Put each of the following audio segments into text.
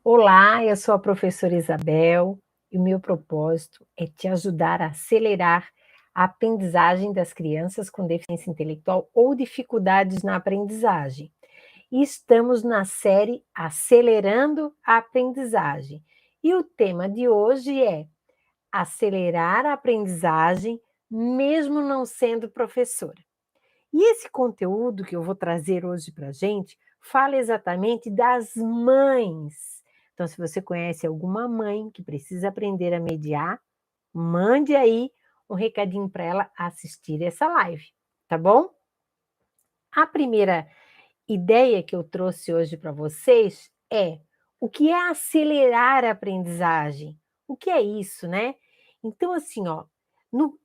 Olá, eu sou a professora Isabel e o meu propósito é te ajudar a acelerar a aprendizagem das crianças com deficiência intelectual ou dificuldades na aprendizagem. E estamos na série Acelerando a Aprendizagem. E o tema de hoje é acelerar a aprendizagem mesmo não sendo professora. E esse conteúdo que eu vou trazer hoje para a gente fala exatamente das mães. Então, se você conhece alguma mãe que precisa aprender a mediar, mande aí um recadinho para ela assistir essa live, tá bom? A primeira ideia que eu trouxe hoje para vocês é o que é acelerar a aprendizagem? O que é isso, né? Então, assim, ó, no,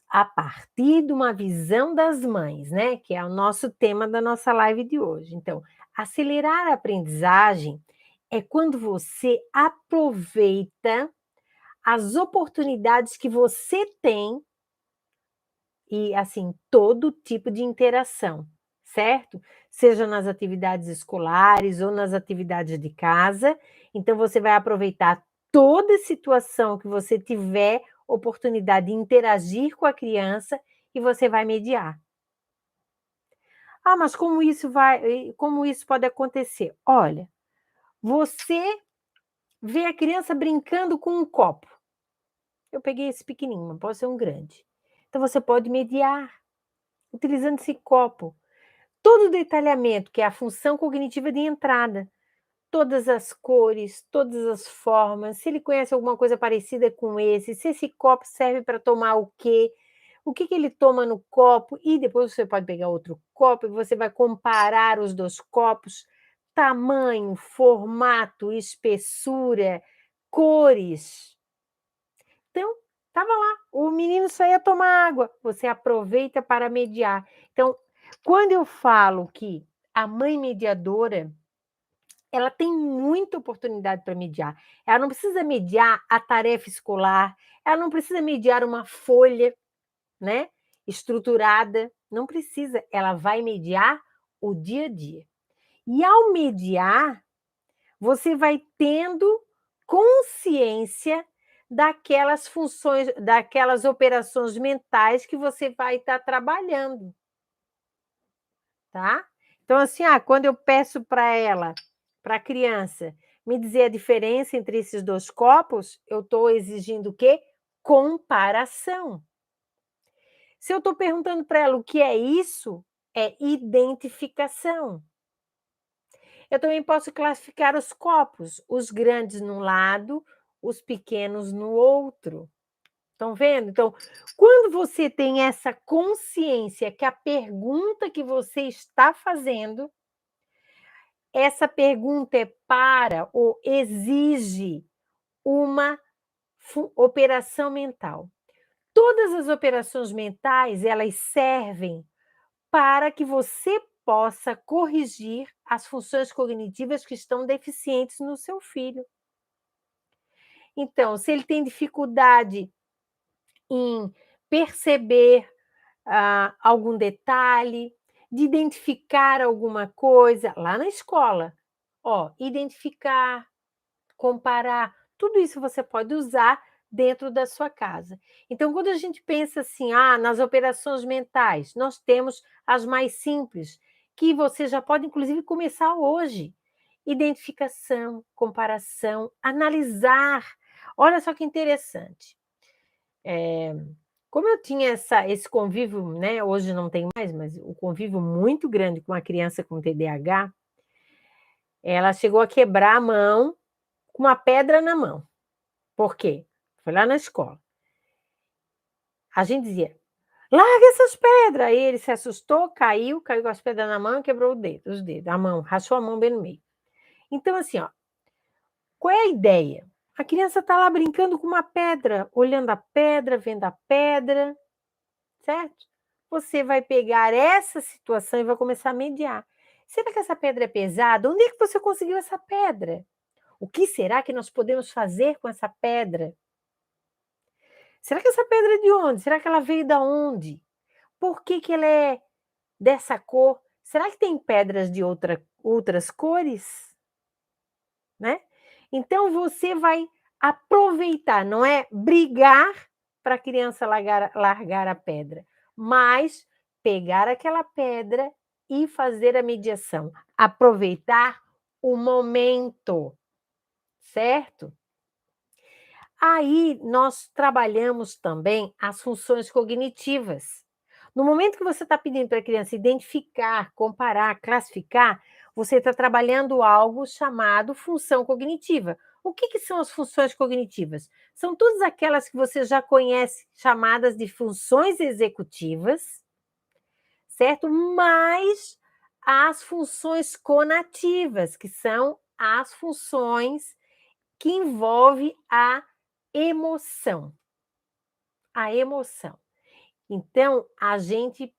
a partir de uma visão das mães, né? Que é o nosso tema da nossa live de hoje. Então, acelerar a aprendizagem é quando você aproveita as oportunidades que você tem e, assim, todo tipo de interação, certo? Seja nas atividades escolares ou nas atividades de casa. Então, você vai aproveitar toda situação que você tiver oportunidade de interagir com a criança e você vai mediar. Ah, mas como isso pode acontecer? Olha, você vê a criança brincando com um copo. Eu peguei esse pequenininho, mas pode ser um grande. Então, você pode mediar utilizando esse copo. Todo o detalhamento, que é a função cognitiva de entrada, todas as cores, todas as formas, se ele conhece alguma coisa parecida com esse, se esse copo serve para tomar o que que ele toma no copo, e depois você pode pegar outro copo e você vai comparar os 2 copos, tamanho, formato, espessura, cores. Então, estava lá, o menino só ia tomar água, você aproveita para mediar. Então, quando eu falo que a mãe mediadora, ela tem muita oportunidade para mediar. Ela não precisa mediar a tarefa escolar, ela não precisa mediar uma folha, né, estruturada, não precisa, ela vai mediar o dia a dia. E ao mediar, você vai tendo consciência daquelas funções, daquelas operações mentais que você vai estar trabalhando, tá? Então, assim, quando eu peço para ela, para a criança, me dizer a diferença entre esses 2 copos, eu estou exigindo o quê? Comparação. Se eu estou perguntando para ela o que é isso, é identificação. Eu também posso classificar os copos, os grandes num lado, os pequenos no outro. Estão vendo? Então, quando você tem essa consciência que a pergunta que você está fazendo, essa pergunta é para ou exige uma operação mental. Todas as operações mentais, elas servem para que você possa corrigir as funções cognitivas que estão deficientes no seu filho. Então, se ele tem dificuldade em perceber algum detalhe, de identificar alguma coisa lá na escola, ó, identificar, comparar, tudo isso você pode usar dentro da sua casa. Então, quando a gente pensa assim, nas operações mentais, nós temos as mais simples, que você já pode inclusive começar hoje. Identificação, comparação, analisar. Olha só que interessante. Como eu tinha esse convívio, né, hoje não tem mais, mas o convívio muito grande com uma criança com TDAH, ela chegou a quebrar a mão com uma pedra na mão. Por quê? Foi lá na escola. A gente dizia: larga essas pedras! Aí ele se assustou, caiu com as pedras na mão e quebrou os dedos, a mão, rachou a mão bem no meio. Então, assim, ó, qual é a ideia? A criança está lá brincando com uma pedra, olhando a pedra, vendo a pedra, certo? Você vai pegar essa situação e vai começar a mediar. Será que essa pedra é pesada? Onde é que você conseguiu essa pedra? O que será que nós podemos fazer com essa pedra? Será que essa pedra é de onde? Será que ela veio da onde? Por que que ela é dessa cor? Será que tem pedras de outras cores? Né? Então, você vai aproveitar, não é brigar para a criança largar a pedra, mas pegar aquela pedra e fazer a mediação. Aproveitar o momento, certo? Aí nós trabalhamos também as funções cognitivas. No momento que você está pedindo para a criança identificar, comparar, classificar, você está trabalhando algo chamado função cognitiva. O que são as funções cognitivas? São todas aquelas que você já conhece, chamadas de funções executivas, certo? Mais as funções conativas, que são as funções que envolvem a emoção. A emoção. Então, a gente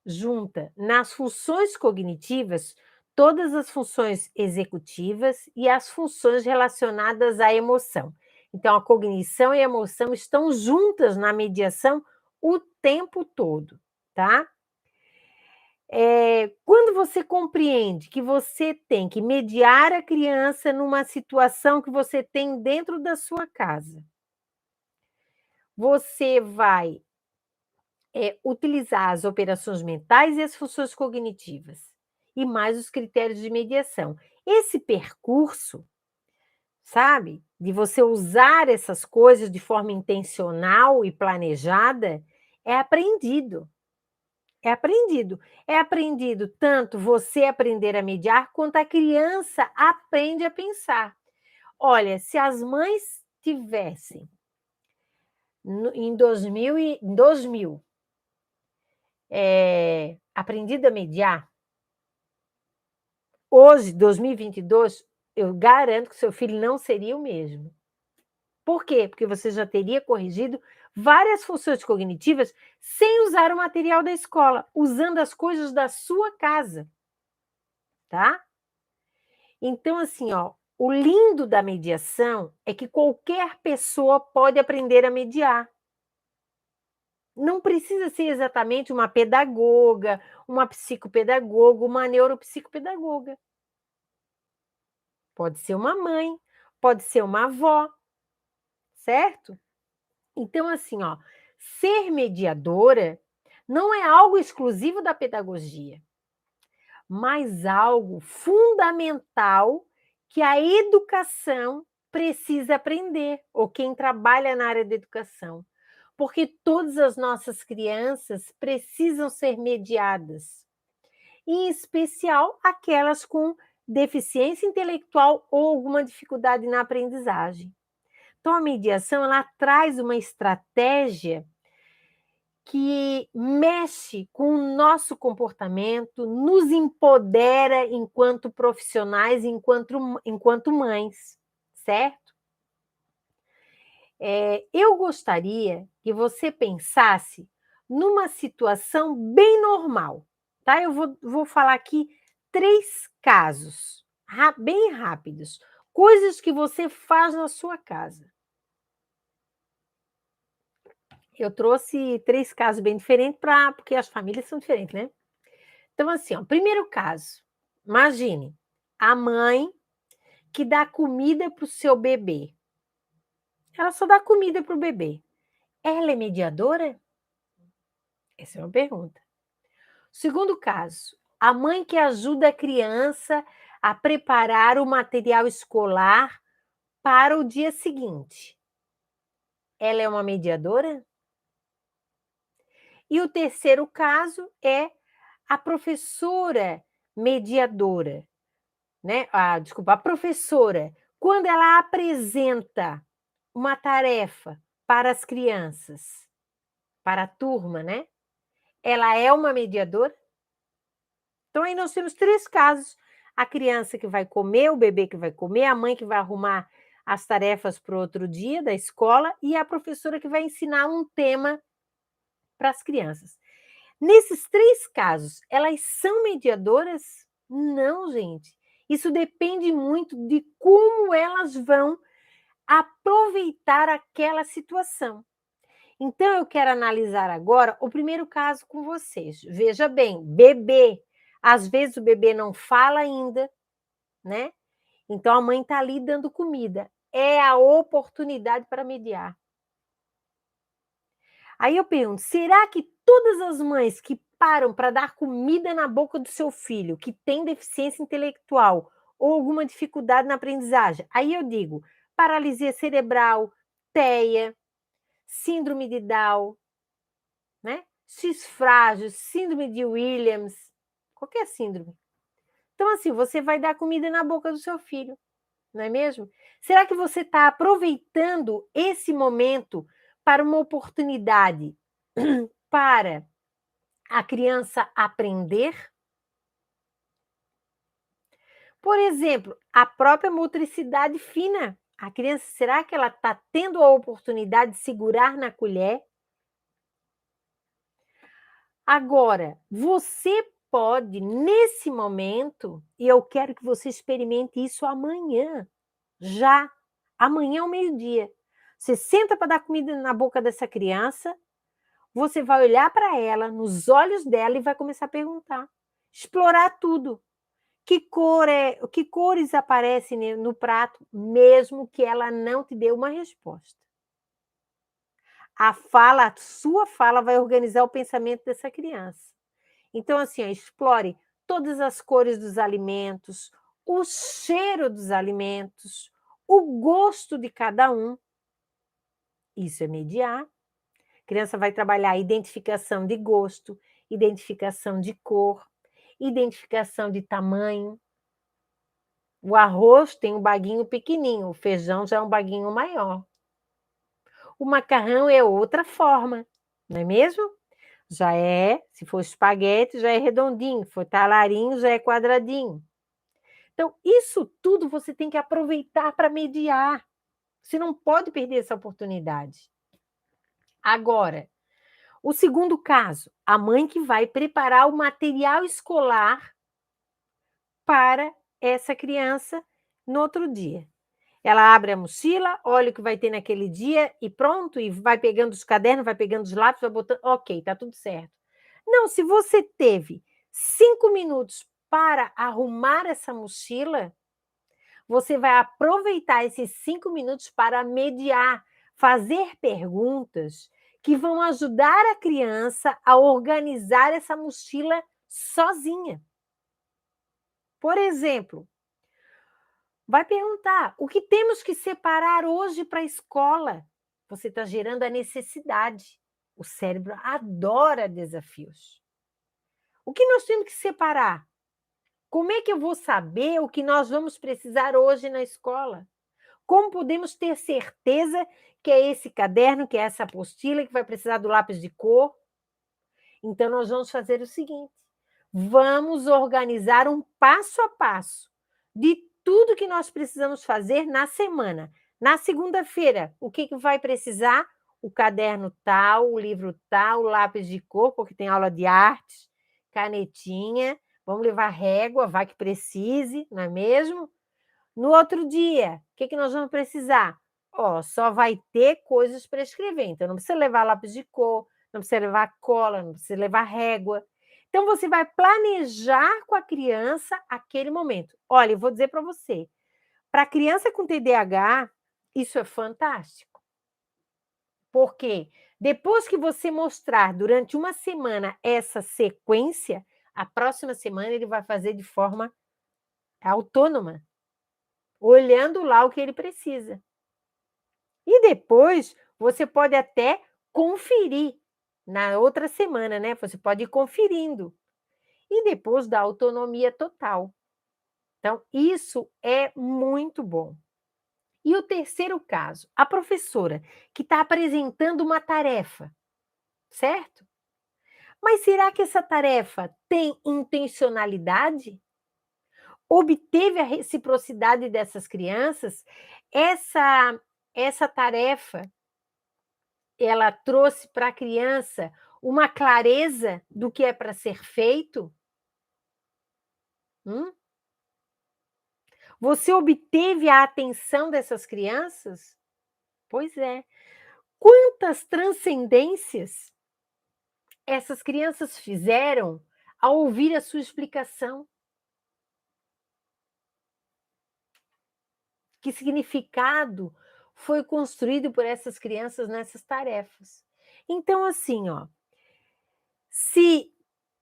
junta nas funções cognitivas todas as funções executivas e as funções relacionadas à emoção. Então, a cognição e a emoção estão juntas na mediação o tempo todo, tá? Quando você compreende que você tem que mediar a criança numa situação que você tem dentro da sua casa, você vai utilizar as operações mentais e as funções cognitivas, e mais os critérios de mediação. Esse percurso, sabe, de você usar essas coisas de forma intencional e planejada, é aprendido. É aprendido. É aprendido tanto você aprender a mediar, quanto a criança aprende a pensar. Olha, se as mães tivessem em 2000 aprendido a mediar, hoje, 2022, eu garanto que seu filho não seria o mesmo. Por quê? Porque você já teria corrigido várias funções cognitivas sem usar o material da escola, usando as coisas da sua casa, tá? Então, assim, ó, o lindo da mediação é que qualquer pessoa pode aprender a mediar. Não precisa ser exatamente uma pedagoga, uma psicopedagoga, uma neuropsicopedagoga. Pode ser uma mãe, pode ser uma avó, certo? Então, assim, ó, ser mediadora não é algo exclusivo da pedagogia, mas algo fundamental que a educação precisa aprender, ou quem trabalha na área da educação. Porque todas as nossas crianças precisam ser mediadas, em especial aquelas com deficiência intelectual ou alguma dificuldade na aprendizagem. Então, a mediação ela traz uma estratégia que mexe com o nosso comportamento, nos empodera enquanto profissionais, enquanto mães, certo? Eu gostaria que você pensasse numa situação bem normal, tá? Eu vou falar aqui 3 casos, bem rápidos, coisas que você faz na sua casa. Eu trouxe 3 casos bem diferentes porque as famílias são diferentes, né. Então, assim, ó, primeiro caso, imagine, a mãe que dá comida para o seu bebê. Ela só dá comida para o bebê. Ela é mediadora? Essa é uma pergunta. Segundo caso, a mãe que ajuda a criança a preparar o material escolar para o dia seguinte. Ela é uma mediadora? E o terceiro caso é a professora mediadora, né? Desculpa, a professora, quando ela apresenta uma tarefa para as crianças, para a turma, né? Ela é uma mediadora? Então, aí nós temos 3 casos: a criança que vai comer, o bebê que vai comer, a mãe que vai arrumar as tarefas para o outro dia da escola e a professora que vai ensinar um tema para as crianças. Nesses 3 casos, elas são mediadoras? Não, gente. Isso depende muito de como elas vão aproveitar aquela situação. Então, eu quero analisar agora o primeiro caso com vocês. Veja bem, bebê. Às vezes o bebê não fala ainda, né? Então a mãe está ali dando comida. É a oportunidade para mediar. Aí eu pergunto, será que todas as mães que param para dar comida na boca do seu filho, que tem deficiência intelectual ou alguma dificuldade na aprendizagem, aí eu digo, paralisia cerebral, TEA, síndrome de Down, né? X-frágil, síndrome de Williams, qualquer síndrome. Então, assim, você vai dar comida na boca do seu filho, não é mesmo? Será que você está aproveitando esse momento para uma oportunidade para a criança aprender? Por exemplo, a própria motricidade fina. A criança, será que ela está tendo a oportunidade de segurar na colher? Agora, você pode, nesse momento, e eu quero que você experimente isso amanhã, já, amanhã ao meio-dia. Você senta para dar comida na boca dessa criança, você vai olhar para ela, nos olhos dela e vai começar a perguntar, explorar tudo. Que cores aparecem no prato, mesmo que ela não te dê uma resposta. A sua fala vai organizar o pensamento dessa criança. Então, assim, ó, explore todas as cores dos alimentos, o cheiro dos alimentos, o gosto de cada um. Isso é mediar. A criança vai trabalhar a identificação de gosto, identificação de cor, identificação de tamanho. O arroz tem um baguinho pequenininho, o feijão já é um baguinho maior. O macarrão é outra forma, não é mesmo? Já é, se for espaguete, já é redondinho, se for talarinho, já é quadradinho. Então, isso tudo você tem que aproveitar para mediar. Você não pode perder essa oportunidade. Agora, o segundo caso, a mãe que vai preparar o material escolar para essa criança no outro dia. Ela abre a mochila, olha o que vai ter naquele dia e pronto, e vai pegando os cadernos, vai pegando os lápis, vai botando. Ok, tá tudo certo. Não, se você teve 5 minutos para arrumar essa mochila, você vai aproveitar esses 5 minutos para mediar, fazer perguntas que vão ajudar a criança a organizar essa mochila sozinha. Por exemplo, vai perguntar: o que temos que separar hoje para a escola? Você está gerando a necessidade. O cérebro adora desafios. O que nós temos que separar? Como é que eu vou saber o que nós vamos precisar hoje na escola? Como podemos ter certeza que é esse caderno, que é essa apostila, que vai precisar do lápis de cor? Então, nós vamos fazer o seguinte: vamos organizar um passo a passo de tudo que nós precisamos fazer na semana. Na segunda-feira, o que vai precisar? O caderno tal, o livro tal, o lápis de cor, porque tem aula de arte, canetinha, vamos levar régua, vai que precise, não é mesmo? No outro dia, o que nós vamos precisar? Ó, só vai ter coisas para escrever, então não precisa levar lápis de cor, não precisa levar cola, não precisa levar régua. Então você vai planejar com a criança aquele momento. Olha, eu vou dizer para você, para a criança com TDAH, isso é fantástico. Porque depois que você mostrar durante uma semana essa sequência, a próxima semana ele vai fazer de forma autônoma, olhando lá o que ele precisa. E depois você pode até conferir na outra semana, né? Você pode ir conferindo. E depois da autonomia total. Então, isso é muito bom. E o terceiro caso, a professora que está apresentando uma tarefa, certo? Mas será que essa tarefa tem intencionalidade? Obteve a reciprocidade dessas crianças? Essa tarefa ela trouxe para a criança uma clareza do que é para ser feito? Hum? Você obteve a atenção dessas crianças? Pois é. Quantas transcendências essas crianças fizeram ao ouvir a sua explicação? Que significado foi construído por essas crianças nessas tarefas? Então, assim, ó, se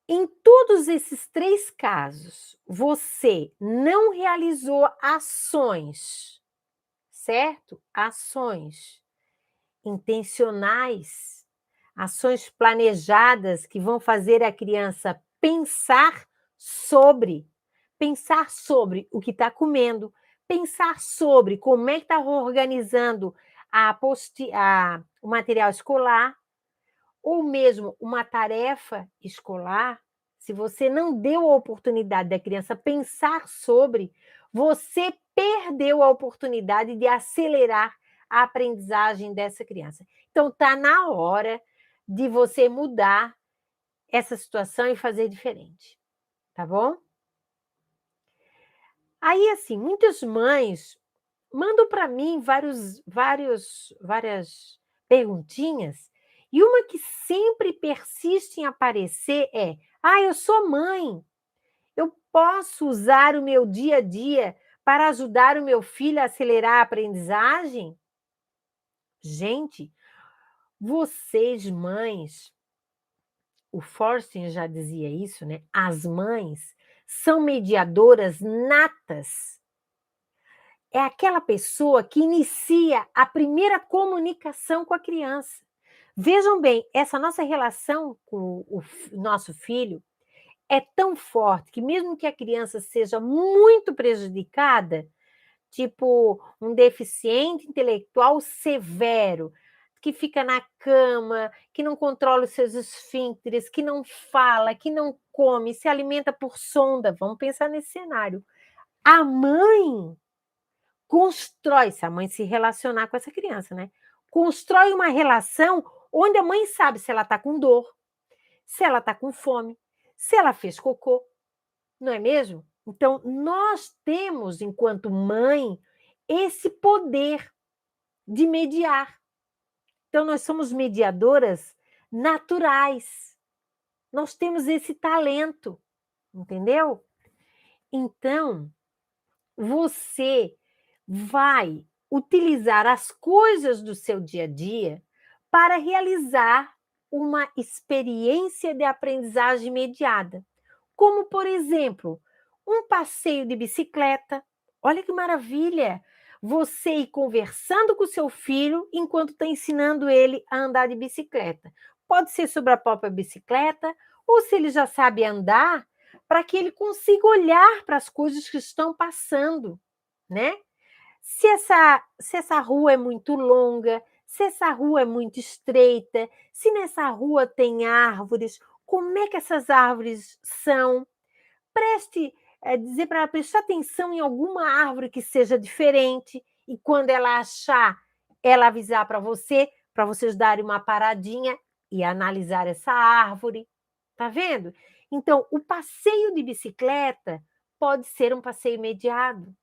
em todos esses 3 casos você não realizou ações, certo? Ações intencionais, ações planejadas que vão fazer a criança pensar sobre o que está comendo, pensar sobre como é que está organizando o material escolar, ou mesmo uma tarefa escolar. Se você não deu a oportunidade da criança pensar sobre, você perdeu a oportunidade de acelerar a aprendizagem dessa criança. Então, está na hora de você mudar essa situação e fazer diferente, tá bom? Aí, assim, muitas mães mandam para mim várias perguntinhas, e uma que sempre persiste em aparecer é: ah, eu sou mãe, eu posso usar o meu dia a dia para ajudar o meu filho a acelerar a aprendizagem? Gente, vocês mães, o Forster já dizia isso, né? As mães são mediadoras natas. É aquela pessoa que inicia a primeira comunicação com a criança. Vejam bem, essa nossa relação com o nosso filho é tão forte que, mesmo que a criança seja muito prejudicada, tipo um deficiente intelectual severo, que fica na cama, que não controla os seus esfíncteres, que não fala, que não come, se alimenta por sonda, vamos pensar nesse cenário. A mãe constrói, se a mãe se relacionar com essa criança, né? Constrói uma relação onde a mãe sabe se ela está com dor, se ela está com fome, se ela fez cocô, não é mesmo? Então, nós temos, enquanto mãe, esse poder de mediar. Então, nós somos mediadoras naturais. Nós temos esse talento, entendeu? Então, você vai utilizar as coisas do seu dia a dia para realizar uma experiência de aprendizagem mediada. Como, por exemplo, um passeio de bicicleta. Olha que maravilha! Você ir conversando com o seu filho enquanto está ensinando ele a andar de bicicleta. Pode ser sobre a própria bicicleta, ou se ele já sabe andar, para que ele consiga olhar para as coisas que estão passando, né? Se essa rua é muito longa, se essa rua é muito estreita, se nessa rua tem árvores, como é que essas árvores são? Dizer para ela prestar atenção em alguma árvore que seja diferente, e quando ela achar, ela avisar para vocês darem uma paradinha e analisar essa árvore. Tá vendo? Então, o passeio de bicicleta pode ser um passeio mediado.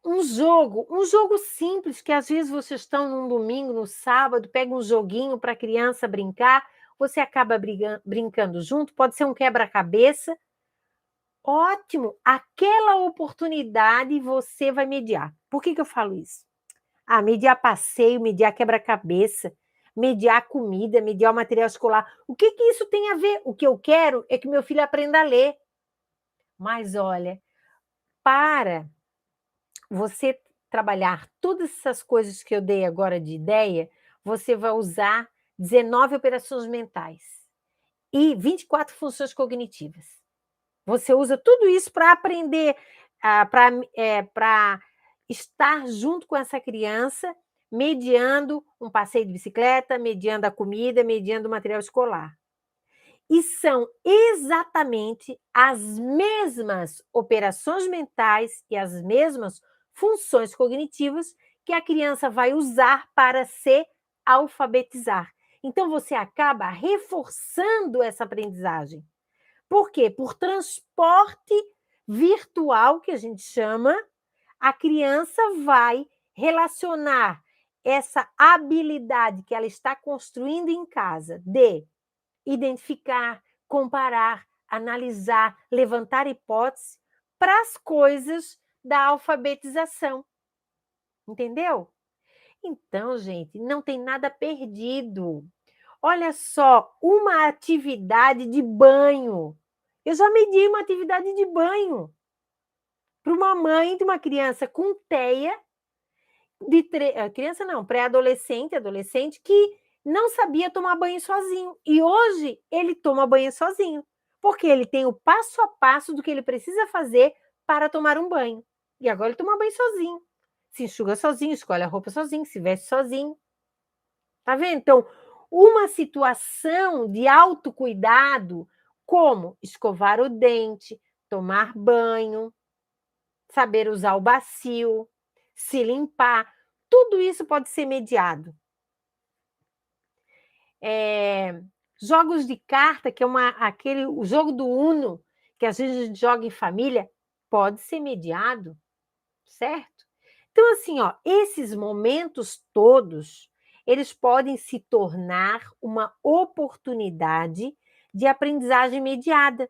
Um jogo simples, que às vezes vocês estão num domingo, no sábado, pega um joguinho para a criança brincar, você acaba brincando junto, pode ser um quebra-cabeça. Ótimo! Aquela oportunidade você vai mediar. Por que eu falo isso? Mediar passeio, mediar quebra-cabeça, mediar comida, mediar o material escolar. O que isso tem a ver? O que eu quero é que meu filho aprenda a ler. Mas olha, para você trabalhar todas essas coisas que eu dei agora de ideia, você vai usar 19 operações mentais e 24 funções cognitivas. Você usa tudo isso para aprender, para estar junto com essa criança, mediando um passeio de bicicleta, mediando a comida, mediando o material escolar. E são exatamente as mesmas operações mentais e as mesmas funções cognitivas que a criança vai usar para se alfabetizar. Então, você acaba reforçando essa aprendizagem. Por quê? Por transporte virtual, que a gente chama, a criança vai relacionar essa habilidade que ela está construindo em casa de identificar, comparar, analisar, levantar hipóteses para as coisas da alfabetização. Entendeu? Então, gente, não tem nada perdido. Olha só, uma atividade de banho. Eu já medi uma atividade de banho para uma mãe de uma criança com TEA, criança não, pré-adolescente, adolescente, que não sabia tomar banho sozinho. E hoje ele toma banho sozinho, porque ele tem o passo a passo do que ele precisa fazer para tomar um banho. E agora ele toma banho sozinho. Se enxuga sozinho, escolhe a roupa sozinho, se veste sozinho. Tá vendo? Então, uma situação de autocuidado, como escovar o dente, tomar banho, saber usar o bacio, se limpar, tudo isso pode ser mediado. Jogos de carta, que é o jogo do Uno, que às vezes a gente joga em família, pode ser mediado, certo? Então, assim, ó, esses momentos todos, eles podem se tornar uma oportunidade de aprendizagem mediada.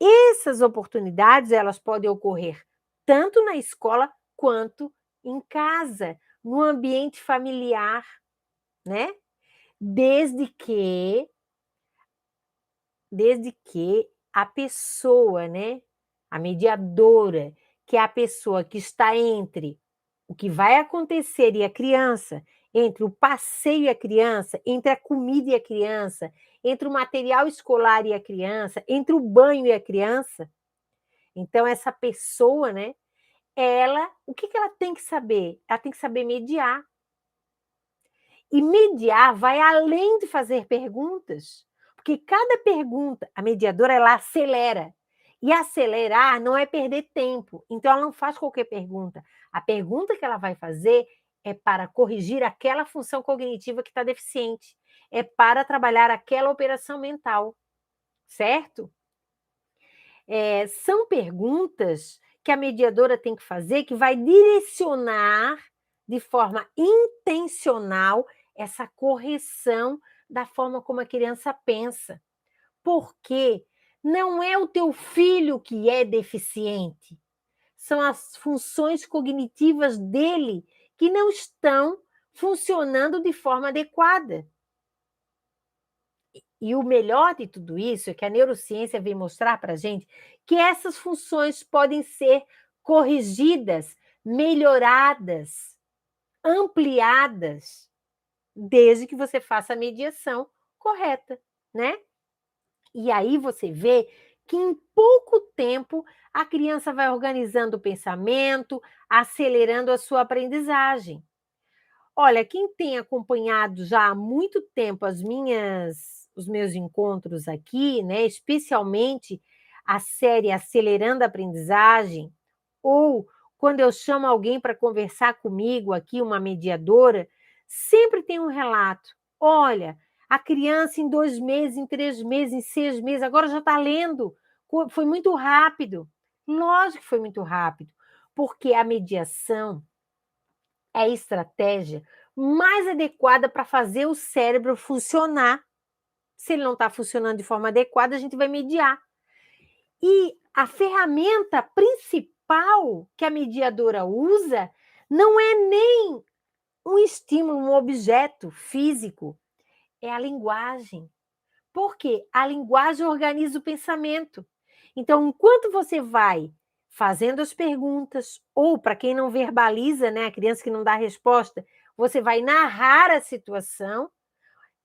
Essas oportunidades, elas podem ocorrer tanto na escola quanto em casa, no ambiente familiar, né? Desde que a pessoa, né, a mediadora, que é a pessoa que está entre o que vai acontecer e a criança, entre o passeio e a criança, entre a comida e a criança, entre o material escolar e a criança, entre o banho e a criança. Então, essa pessoa, né, o que ela tem que saber? Ela tem que saber mediar. E mediar vai além de fazer perguntas, porque cada pergunta, a mediadora, ela acelera. E acelerar não é perder tempo. Então, ela não faz qualquer pergunta. A pergunta que ela vai fazer é para corrigir aquela função cognitiva que está deficiente. É para trabalhar aquela operação mental, certo? São perguntas que a mediadora tem que fazer, que vai direcionar de forma intencional essa correção da forma como a criança pensa. Porque não é o teu filho que é deficiente, são as funções cognitivas dele que não estão funcionando de forma adequada. E o melhor de tudo isso é que a neurociência vem mostrar para a gente que essas funções podem ser corrigidas, melhoradas, ampliadas, desde que você faça a mediação correta, né? E aí você vê que em pouco tempo a criança vai organizando o pensamento, acelerando a sua aprendizagem. Olha, quem tem acompanhado já há muito tempo os meus encontros aqui, né, especialmente a série Acelerando a Aprendizagem, ou quando eu chamo alguém para conversar comigo aqui, uma mediadora, sempre tem um relato. Olha, a criança em 2 meses, em 3 meses, em 6 meses, agora já está lendo. Foi muito rápido. Lógico que foi muito rápido, porque a mediação é a estratégia mais adequada para fazer o cérebro funcionar. Se ele não está funcionando de forma adequada, a gente vai mediar. E a ferramenta principal que a mediadora usa não é nem um estímulo, um objeto físico, é a linguagem. Por quê? A linguagem organiza o pensamento. Então, enquanto você vai fazendo as perguntas, ou para quem não verbaliza, né, a criança que não dá resposta, você vai narrar a situação,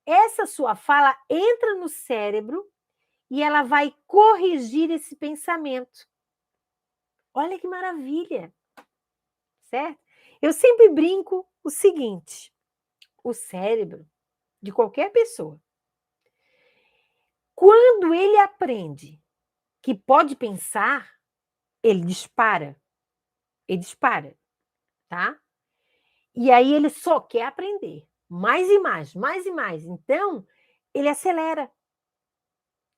essa sua fala entra no cérebro e ela vai corrigir esse pensamento. Olha que maravilha, certo? Eu sempre brinco o seguinte: o cérebro de qualquer pessoa, quando ele aprende que pode pensar, ele dispara. Ele dispara, tá? E aí ele só quer aprender. Mais e mais, mais e mais. Então, ele acelera.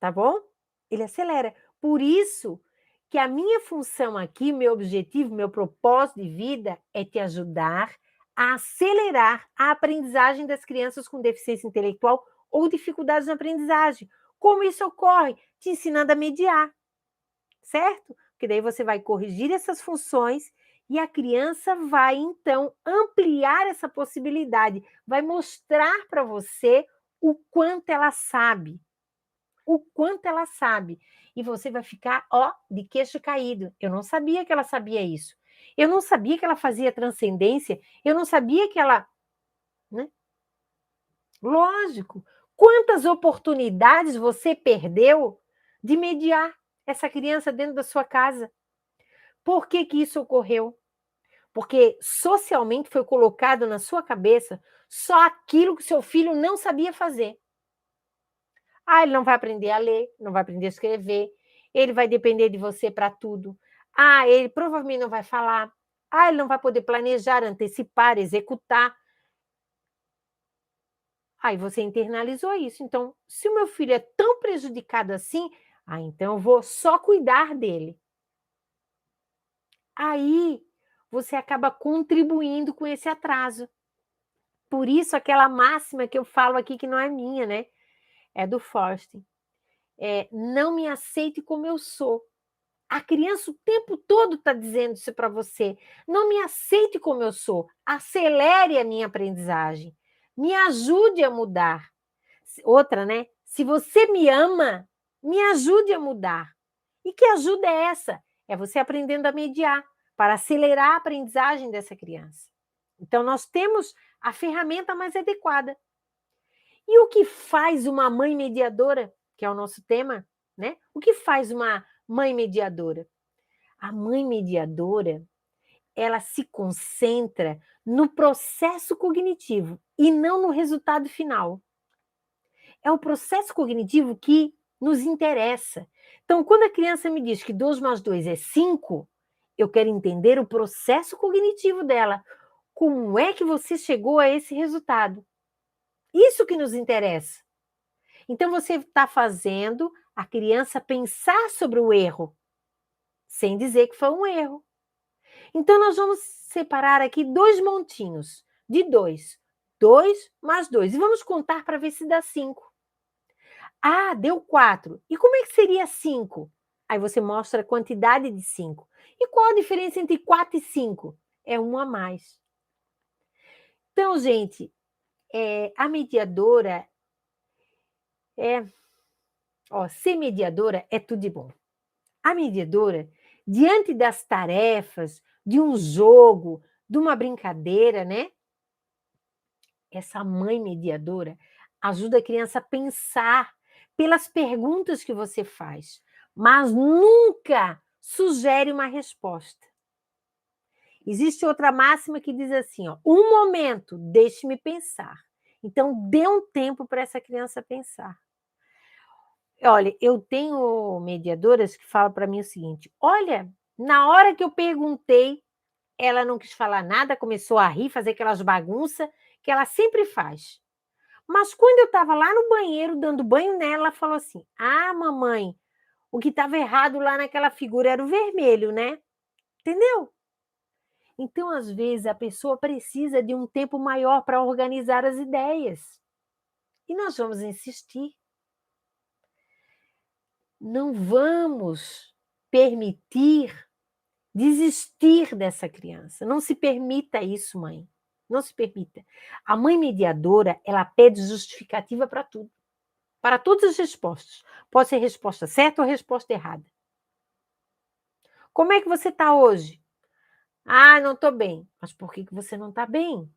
Tá bom? Ele acelera. Por isso que a minha função aqui, meu objetivo, meu propósito de vida é te ajudar a acelerar a aprendizagem das crianças com deficiência intelectual ou dificuldades na aprendizagem. Como isso ocorre? Te ensinando a mediar, certo? porque daí você vai corrigir essas funções e a criança vai, então, ampliar essa possibilidade, vai mostrar para você o quanto ela sabe, o quanto ela sabe. E você vai ficar, ó, de queixo caído. Eu não sabia que ela sabia isso. Eu não sabia que ela fazia transcendência. Eu não sabia que ela... Né? Lógico. Quantas oportunidades você perdeu de mediar essa criança dentro da sua casa? Por que que isso ocorreu? Porque socialmente foi colocado na sua cabeça só aquilo que seu filho não sabia fazer. Ah, ele não vai aprender a ler, não vai aprender a escrever, ele vai depender de você para tudo. Ah, ele provavelmente não vai falar. Ah, ele não vai poder planejar, antecipar, executar. Aí você internalizou isso. Então, se o meu filho é tão prejudicado assim, então eu vou só cuidar dele. Aí você acaba contribuindo com esse atraso. Por isso, aquela máxima que eu falo aqui, que não é minha, né? É do Forster. Não me aceite como eu sou. A criança o tempo todo está dizendo isso para você. Não me aceite como eu sou. Acelere a minha aprendizagem. Me ajude a mudar. Outra, né? Se você me ama, me ajude a mudar. E que ajuda é essa? É você aprendendo a mediar para acelerar a aprendizagem dessa criança. Então, nós temos a ferramenta mais adequada. E o que faz uma mãe mediadora, que é o nosso tema, né? O que faz uma mãe mediadora? A mãe mediadora, ela se concentra no processo cognitivo e não no resultado final. É o processo cognitivo que nos interessa. Então, quando a criança me diz que 2 mais 2 é 5, eu quero entender o processo cognitivo dela. Como é que você chegou a esse resultado? Isso que nos interessa. Então, você está fazendo a criança pensar sobre o erro, sem dizer que foi um erro. Então, nós vamos separar aqui 2 montinhos de 2. 2 mais 2. E vamos contar para ver se dá 5. Ah, deu 4. E como é que seria 5? Aí você mostra a quantidade de 5. E qual a diferença entre 4 e 5? É 1 a mais. Então, gente, a mediadora ser mediadora é tudo de bom. A mediadora, diante das tarefas, de um jogo, de uma brincadeira, né? Essa mãe mediadora ajuda a criança a pensar pelas perguntas que você faz, mas nunca sugere uma resposta. Existe outra máxima que diz assim, ó, um momento, deixe-me pensar. Então, dê um tempo para essa criança pensar. Olha, eu tenho mediadoras que falam para mim o seguinte, olha, na hora que eu perguntei, ela não quis falar nada, começou a rir, fazer aquelas bagunças que ela sempre faz. Mas quando eu estava lá no banheiro, dando banho nela, ela falou assim, ah, mamãe, o que estava errado lá naquela figura era o vermelho, né? Entendeu? Então, às vezes, a pessoa precisa de um tempo maior para organizar as ideias. E nós vamos insistir. Não vamos permitir desistir dessa criança. Não se permita isso, mãe. Não se permita. A mãe mediadora, ela pede justificativa para tudo. Para todas as respostas. Pode ser resposta certa ou resposta errada. Como é que você está hoje? Ah, não estou bem. Mas por que você não está bem?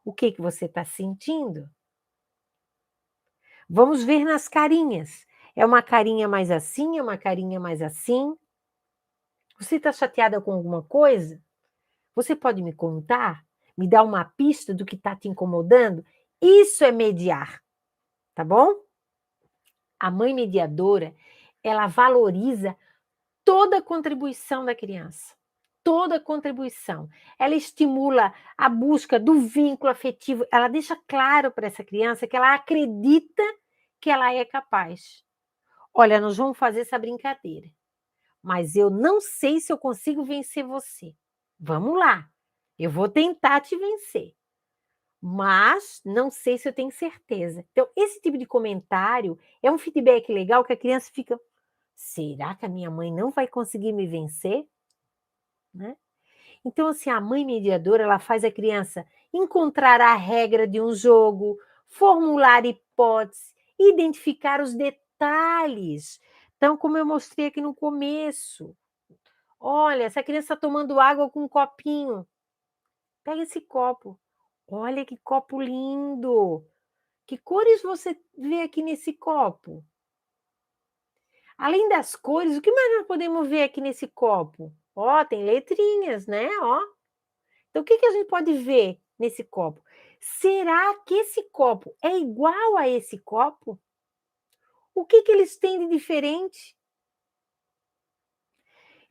O que você está sentindo? Vamos ver nas carinhas. É uma carinha mais assim, é uma carinha mais assim? Você está chateada com alguma coisa? Você pode me contar? Me dar uma pista do que está te incomodando? Isso é mediar, tá bom? A mãe mediadora, ela valoriza toda a contribuição da criança. Toda a contribuição. Ela estimula a busca do vínculo afetivo. Ela deixa claro para essa criança que ela acredita que ela é capaz. Olha, nós vamos fazer essa brincadeira, mas eu não sei se eu consigo vencer você. Vamos lá, eu vou tentar te vencer, mas não sei se eu tenho certeza. Então, esse tipo de comentário é um feedback legal que a criança fica, Será que a minha mãe não vai conseguir me vencer? Né? Então, assim, a mãe mediadora, ela faz a criança encontrar a regra de um jogo, formular hipóteses, identificar os detalhes. Então, como eu mostrei aqui no começo, olha, essa criança está tomando água com um copinho. Pega esse copo. Olha que copo lindo. Que cores você vê aqui nesse copo? Além das cores, o que mais nós podemos ver aqui nesse copo? Ó, tem letrinhas, né? Ó. Então, o que que a gente pode ver nesse copo? Será que esse copo é igual a esse copo? O que que eles têm de diferente?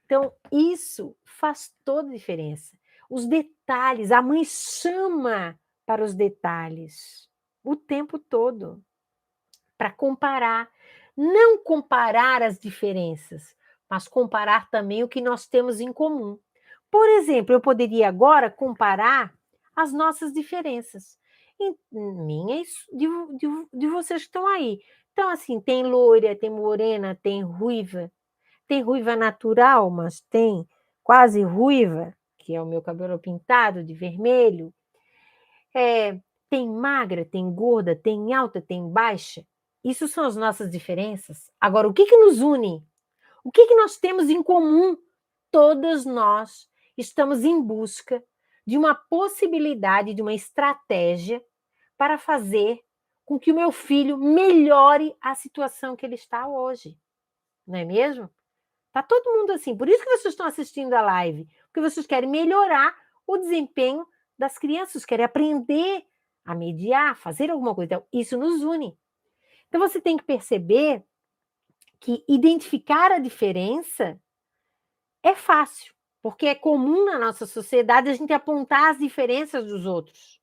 Então, isso faz toda a diferença. Os detalhes, a mãe chama para os detalhes o tempo todo, para comparar. Não comparar as diferenças, mas comparar também o que nós temos em comum. Por exemplo, eu poderia agora comparar as nossas diferenças. Minhas de vocês que estão aí. Então, assim, tem loira, tem morena, tem ruiva natural, mas tem quase ruiva, que é o meu cabelo pintado de vermelho. Tem magra, tem gorda, tem alta, tem baixa. Isso são as nossas diferenças. Agora, o que que nos une? O que que nós temos em comum? Todas nós estamos em busca de uma possibilidade, de uma estratégia para fazer com que o meu filho melhore a situação que ele está hoje. Não é mesmo? Está todo mundo assim. Por isso que vocês estão assistindo a live, porque vocês querem melhorar o desempenho das crianças, querem aprender a mediar, fazer alguma coisa. Então, isso nos une. Então, você tem que perceber que identificar a diferença é fácil, porque é comum na nossa sociedade a gente apontar as diferenças dos outros.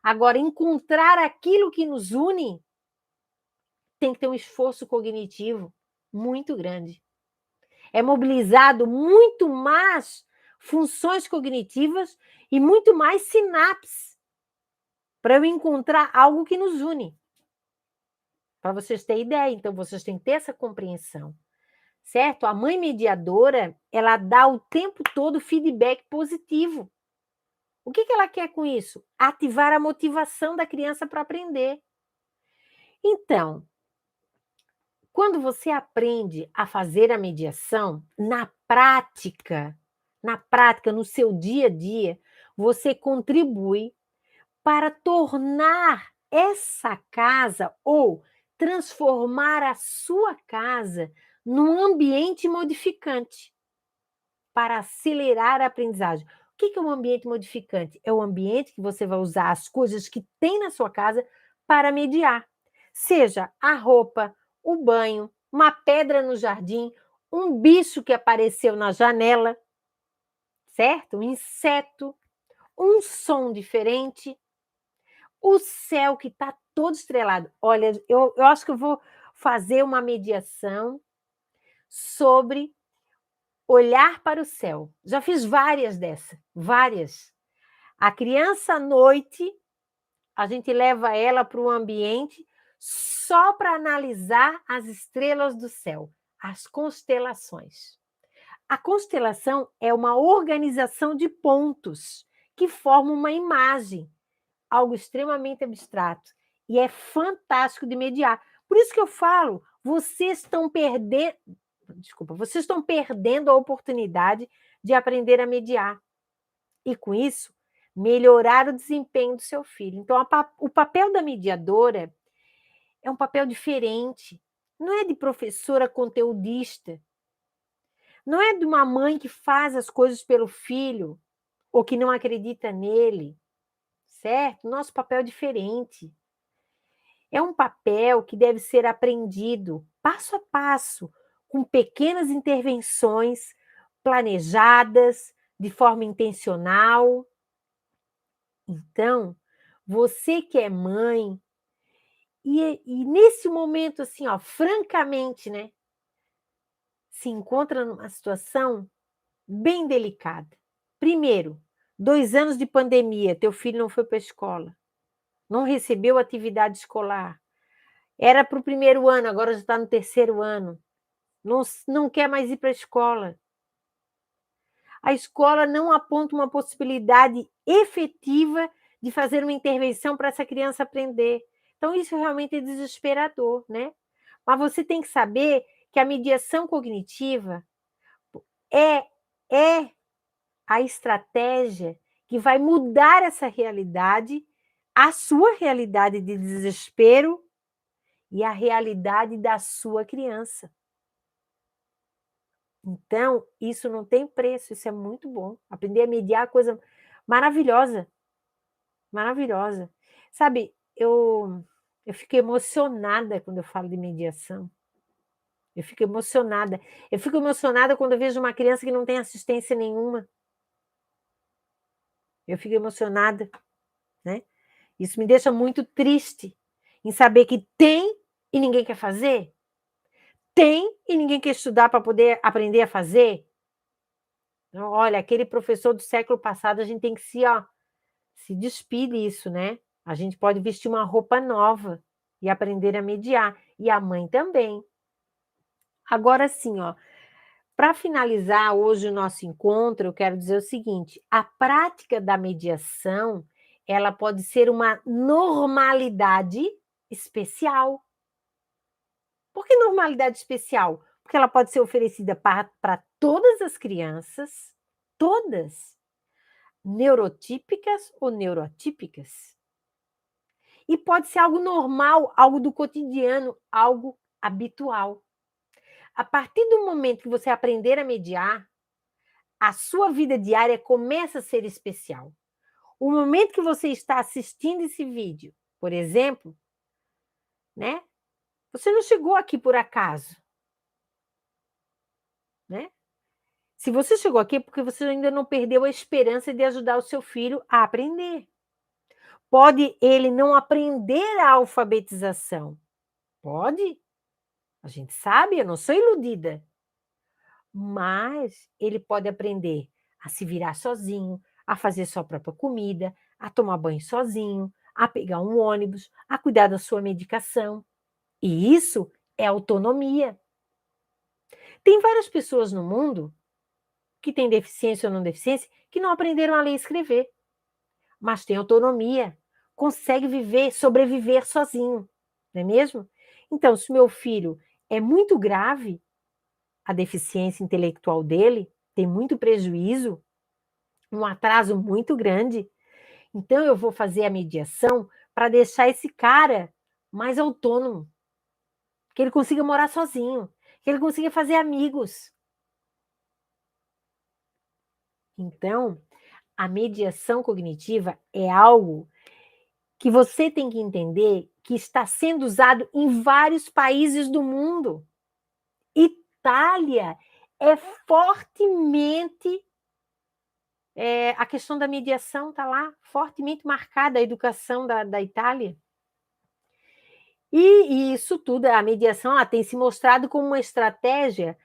Agora, encontrar aquilo que nos une tem que ter um esforço cognitivo muito grande. É mobilizado muito mais funções cognitivas e muito mais sinapses para eu encontrar algo que nos une. Para vocês terem ideia, então vocês têm que ter essa compreensão, certo? A mãe mediadora, ela dá o tempo todo feedback positivo. O que que ela quer com isso? Ativar a motivação da criança para aprender. Então, quando você aprende a fazer a mediação, na prática, no seu dia a dia, você contribui para tornar essa casa ou transformar a sua casa num ambiente modificante para acelerar a aprendizagem. O que é um ambiente modificante? É o ambiente que você vai usar as coisas que tem na sua casa para mediar. Seja a roupa, o banho, uma pedra no jardim, um bicho que apareceu na janela, certo? Um inseto, um som diferente, o céu que está todo estrelado. Olha, eu acho que eu vou fazer uma mediação sobre olhar para o céu. Já fiz várias dessas, várias. A criança à noite, a gente leva ela para o ambiente só para analisar as estrelas do céu, as constelações. A constelação é uma organização de pontos que formam uma imagem, algo extremamente abstrato. E é fantástico de mediar. Por isso que eu falo, vocês estão perdendo a oportunidade de aprender a mediar. E com isso, melhorar o desempenho do seu filho. Então, o papel da mediadora é um papel diferente. Não é de professora conteudista. Não é de uma mãe que faz as coisas pelo filho ou que não acredita nele, certo? Nosso papel é diferente. É um papel que deve ser aprendido passo a passo, com pequenas intervenções planejadas, de forma intencional. Então, você que é mãe, e nesse momento, assim, ó, francamente, né, se encontra numa situação bem delicada. Primeiro, 2 anos de pandemia, teu filho não foi para a escola, não recebeu atividade escolar. Era para o primeiro ano, agora já está no terceiro ano. não quer mais ir para a escola. A escola não aponta uma possibilidade efetiva de fazer uma intervenção para essa criança aprender. Então, isso realmente é desesperador, né? Mas você tem que saber que a mediação cognitiva é, é a estratégia que vai mudar essa realidade, a sua realidade de desespero e a realidade da sua criança. Então, isso não tem preço, isso é muito bom. Aprender a mediar é coisa maravilhosa, maravilhosa. Sabe, eu fico emocionada quando eu falo de mediação. Eu fico emocionada. Eu fico emocionada quando eu vejo uma criança que não tem assistência nenhuma. Eu fico emocionada, né? Isso me deixa muito triste em saber que tem e ninguém quer fazer. Tem e ninguém quer estudar para poder aprender a fazer. Então, olha, aquele professor do século passado, a gente tem que se despir disso, né? A gente pode vestir uma roupa nova e aprender a mediar. E a mãe também. Agora sim, ó, para finalizar hoje o nosso encontro, eu quero dizer o seguinte: a prática da mediação, ela pode ser uma normalidade especial. Por que normalidade especial? Porque ela pode ser oferecida para todas as crianças, todas, neurotípicas ou neuroatípicas. E pode ser algo normal, algo do cotidiano, algo habitual. A partir do momento que você aprender a mediar, a sua vida diária começa a ser especial. O momento que você está assistindo esse vídeo, por exemplo, né? Você não chegou aqui por acaso, né? Se você chegou aqui é porque você ainda não perdeu a esperança de ajudar o seu filho a aprender. Pode ele não aprender a alfabetização? Pode. A gente sabe, eu não sou iludida. Mas ele pode aprender a se virar sozinho, a fazer sua própria comida, a tomar banho sozinho, a pegar um ônibus, a cuidar da sua medicação. E isso é autonomia. Tem várias pessoas no mundo que têm deficiência ou não deficiência que não aprenderam a ler e escrever, mas têm autonomia, consegue viver, sobreviver sozinho, não é mesmo? Então, se meu filho é muito grave, a deficiência intelectual dele tem muito prejuízo, um atraso muito grande, então eu vou fazer a mediação para deixar esse cara mais autônomo, que ele consiga morar sozinho, que ele consiga fazer amigos. Então, a mediação cognitiva é algo que você tem que entender que está sendo usado em vários países do mundo. Itália é fortemente a questão da mediação está lá, fortemente marcada a educação da Itália. E isso tudo, a mediação, ela tem se mostrado como uma estratégia,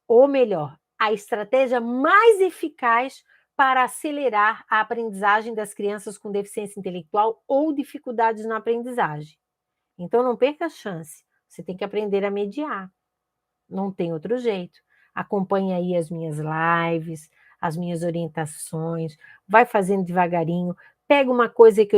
ou melhor, a estratégia mais eficaz para acelerar a aprendizagem das crianças com deficiência intelectual ou dificuldades na aprendizagem. Então, não perca a chance. Você tem que aprender a mediar. Não tem outro jeito. Acompanhe aí as minhas lives, as minhas orientações, vai fazendo devagarinho, pega uma coisa que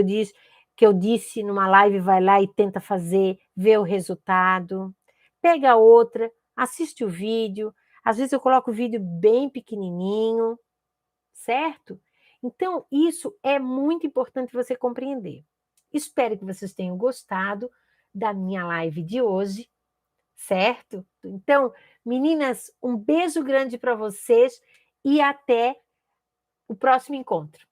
eu disse numa live, vai lá e tenta fazer, vê o resultado. Pega outra, assiste o vídeo. Às vezes eu coloco o vídeo bem pequenininho, certo? Então, isso é muito importante você compreender. Espero que vocês tenham gostado da minha live de hoje, certo? Então, meninas, um beijo grande para vocês e até o próximo encontro.